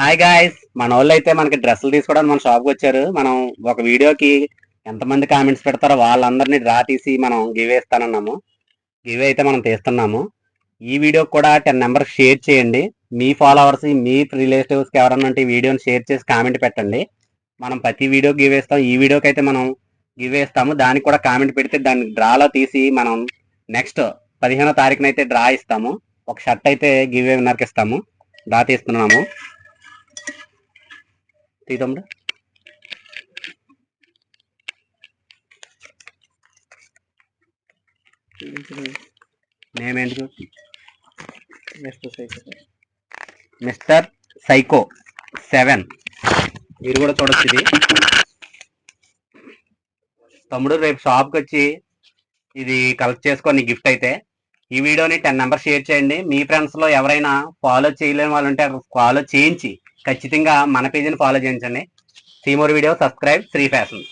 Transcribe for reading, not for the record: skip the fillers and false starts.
Hi guys, మన వాళ్ళు అయితే మనకి డ్రెస్సులు తీసుకోవడానికి మన షాప్కి వచ్చారు. మనం ఒక వీడియోకి ఎంతమంది కామెంట్స్ పెడతారో వాళ్ళందరినీ డ్రా తీసి మనం గివ్ ఇస్తానన్నాము. గివ్ అయితే మనం తీస్తున్నాము. ఈ వీడియోకి కూడా 10 నెంబర్స్ షేర్ చేయండి. మీ ఫాలోవర్స్, మీ రిలేటివ్స్కి ఎవరన్నా ఉంటే ఈ వీడియోని షేర్ చేసి కామెంట్ పెట్టండి. మనం ప్రతి వీడియోకి గివ్ ఇస్తాం. ఈ వీడియోకి అయితే మనం గివ్ ఇస్తాము. దానికి కూడా కామెంట్ పెడితే దాన్ని డ్రాలో తీసి మనం నెక్స్ట్ 15వ తారీఖున అయితే డ్రా ఇస్తాము. ఒక షర్ట్ అయితే గివ్ విన్నర్కి ఇస్తాము. డ్రా తీస్తున్నాము. తమ్ముడు నేమేంటి మిస్టర్ సైకో 7 మీరు కూడా చూడొచ్చు. ఇది తమ్ముడు రేపు షాప్కి వచ్చి ఇది కలెక్ట్ చేసుకొని గిఫ్ట్ అయితే ఈ వీడియోని 10 నెంబర్ షేర్ చేయండి. మీ ఫ్రెండ్స్లో ఎవరైనా ఫాలో చేయలేని వాళ్ళు ఉంటే ఫాలో చేయించి ఖచ్చితంగా మన పేజీని ఫాలో చేయించండి. See more video, subscribe Shri fashion.